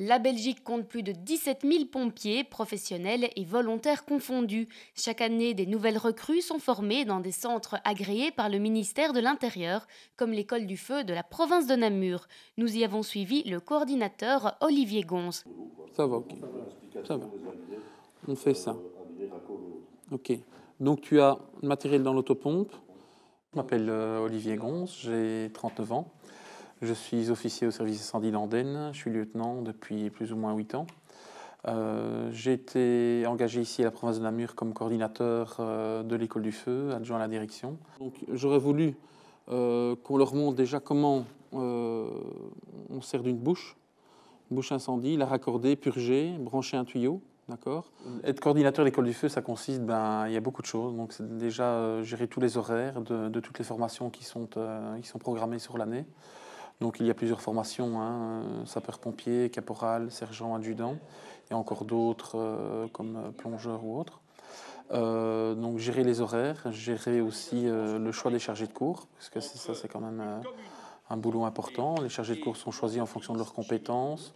La Belgique compte plus de 17 000 pompiers, professionnels et volontaires confondus. Chaque année, des nouvelles recrues sont formées dans des centres agréés par le ministère de l'Intérieur, comme l'école du feu de la province de Namur. Nous y avons suivi le coordinateur Olivier Gonz. Ça va, ok. Ça va. On fait ça. Ok. Donc tu as le matériel dans l'autopompe. Je m'appelle Olivier Gonz, j'ai 39 ans. Je suis officier au service incendie d'Andenne, je suis lieutenant depuis plus ou moins 8 ans. J'ai été engagé ici à la province de Namur comme coordinateur de l'école du feu, adjoint à la direction. Donc j'aurais voulu qu'on leur montre déjà comment on sert d'une bouche incendie, la raccorder, purger, brancher un tuyau. D'accord. Être coordinateur de l'école du feu, ça consiste, il y a beaucoup de choses. Donc c'est déjà gérer tous les horaires de toutes les formations qui sont programmées sur l'année. Donc il y a plusieurs formations, sapeur-pompier, caporal, sergent, adjudant, et encore d'autres comme plongeur ou autre. Donc gérer les horaires, gérer aussi le choix des chargés de cours, parce que ça c'est quand même un boulot important. Les chargés de cours sont choisis en fonction de leurs compétences.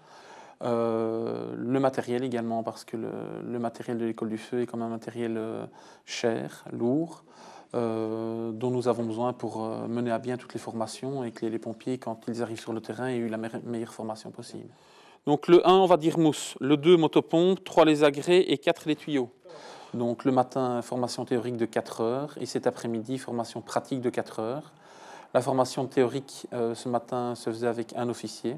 Le matériel également, parce que le matériel de l'école du feu est quand même un matériel cher, lourd, dont nous avons besoin pour mener à bien toutes les formations et que les pompiers, quand ils arrivent sur le terrain, aient eu la meilleure formation possible. Donc le 1, on va dire mousse, le 2, motopompe, 3, les agrès et 4, les tuyaux. Donc le matin, formation théorique de 4 heures et cet après-midi, formation pratique de 4 heures. La formation théorique ce matin se faisait avec un officier.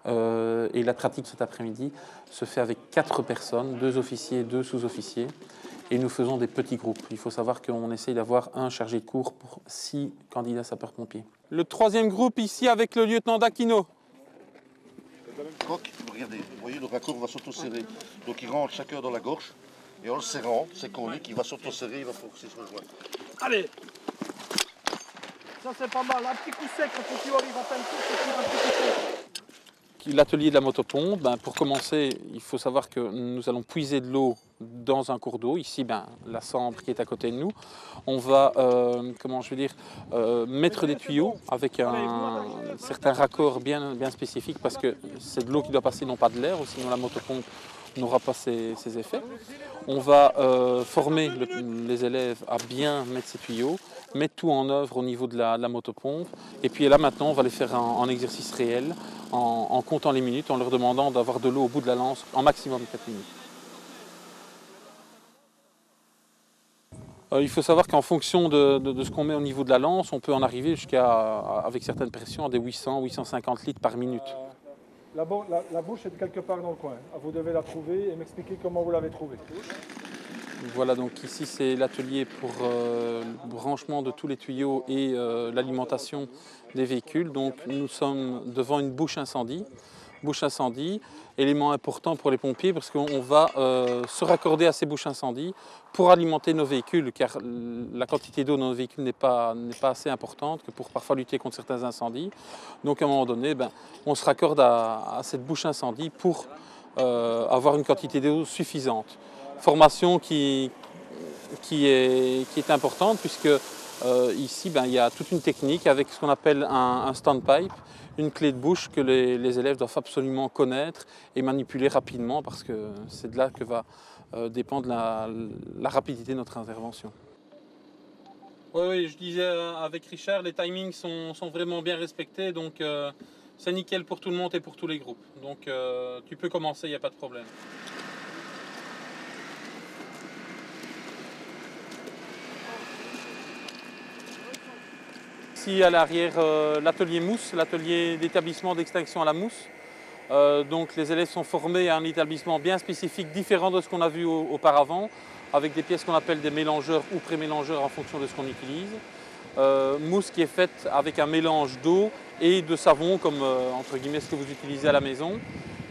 Et la pratique cet après-midi se fait avec 4 personnes, 2 officiers, 2 sous-officiers. Et nous faisons des petits groupes. Il faut savoir qu'on essaye d'avoir un chargé de cours pour 6 candidats sapeurs-pompiers. Le 3e groupe ici avec le lieutenant D'Aquino. Regardez, vous voyez, le raccord va s'auto-serrer. Donc il rentre chacun dans la gorge. Et en le serrant, c'est qu'on lit qu'il va s'auto-serrer, il va forcer se rejoindre. Allez! Ça c'est pas mal, un petit coup sec, quand tu arrives à peine tout, c'est un petit coup sec. L'atelier de la motopompe, pour commencer, il faut savoir que nous allons puiser de l'eau dans un cours d'eau. Ici, la Sambre qui est à côté de nous. On va, mettre des tuyaux avec un certain raccord bien spécifique parce que c'est de l'eau qui doit passer, non pas de l'air, ou sinon la motopompe n'aura pas ses effets. On va former les élèves à bien mettre ces tuyaux, mettre tout en œuvre au niveau de la motopompe. Et puis là, maintenant, on va les faire en exercice réel, en comptant les minutes, en leur demandant d'avoir de l'eau au bout de la lance en maximum 4 minutes. Il faut savoir qu'en fonction de ce qu'on met au niveau de la lance, on peut en arriver jusqu'à, avec certaines pressions, à des 800-850 litres par minute. La bouche est quelque part dans le coin. Vous devez la trouver et m'expliquer comment vous l'avez trouvée. Voilà, donc ici c'est l'atelier pour le branchement de tous les tuyaux et l'alimentation des véhicules. Donc nous sommes devant une bouche incendie. Élément important pour les pompiers parce qu'on va se raccorder à ces bouches incendies pour alimenter nos véhicules, car la quantité d'eau dans nos véhicules n'est pas assez importante que pour parfois lutter contre certains incendies. Donc à un moment donné, on se raccorde à cette bouche incendie pour avoir une quantité d'eau suffisante. Formation qui est importante puisque ici il y a toute une technique avec ce qu'on appelle un standpipe, une clé de bouche que les élèves doivent absolument connaître et manipuler rapidement parce que c'est de là que va dépendre la rapidité de notre intervention. Oui, je disais avec Richard, les timings sont vraiment bien respectés, donc c'est nickel pour tout le monde et pour tous les groupes. Donc tu peux commencer, il n'y a pas de problème. Ici à l'arrière, l'atelier mousse, l'atelier d'établissement d'extinction à la mousse. Donc les élèves sont formés à un établissement bien spécifique, différent de ce qu'on a vu auparavant, avec des pièces qu'on appelle des mélangeurs ou pré-mélangeurs en fonction de ce qu'on utilise. Mousse qui est faite avec un mélange d'eau et de savon, comme entre guillemets ce que vous utilisez à la maison,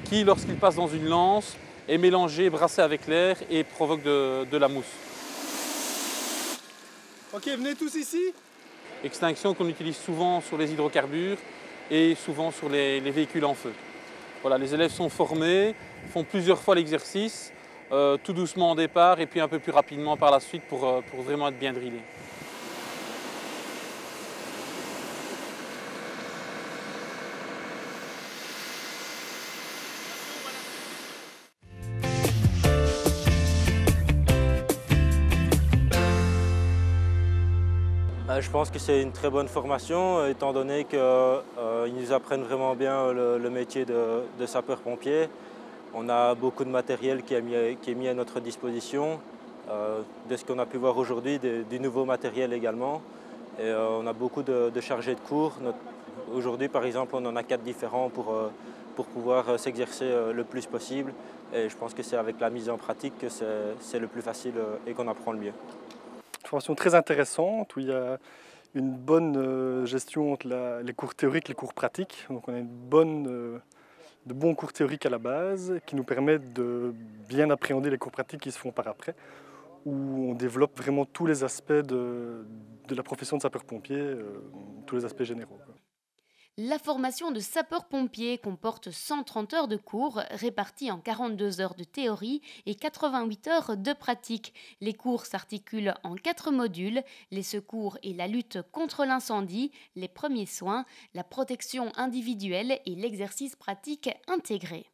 qui lorsqu'il passe dans une lance est mélangé, brassé avec l'air et provoque de la mousse. Ok, venez tous ici. Extinction qu'on utilise souvent sur les hydrocarbures et souvent sur les véhicules en feu. Voilà, les élèves sont formés, font plusieurs fois l'exercice, tout doucement au départ et puis un peu plus rapidement par la suite pour vraiment être bien drillés. Je pense que c'est une très bonne formation, étant donné qu'ils nous apprennent vraiment bien le métier de sapeur-pompier. On a beaucoup de matériel qui est mis à notre disposition, de ce qu'on a pu voir aujourd'hui, du nouveau matériel également. Et on a beaucoup de chargés de cours. Aujourd'hui, par exemple, on en a 4 différents pour pouvoir s'exercer le plus possible. Et je pense que c'est avec la mise en pratique que c'est le plus facile et qu'on apprend le mieux. Une formation très intéressante où il y a une bonne gestion entre les cours théoriques et les cours pratiques. Donc on a de bons cours théoriques à la base qui nous permettent de bien appréhender les cours pratiques qui se font par après, où on développe vraiment tous les aspects de la profession de sapeur-pompier, tous les aspects généraux. La formation de sapeur-pompier comporte 130 heures de cours réparties en 42 heures de théorie et 88 heures de pratique. Les cours s'articulent en 4 modules, les secours et la lutte contre l'incendie, les premiers soins, la protection individuelle et l'exercice pratique intégré.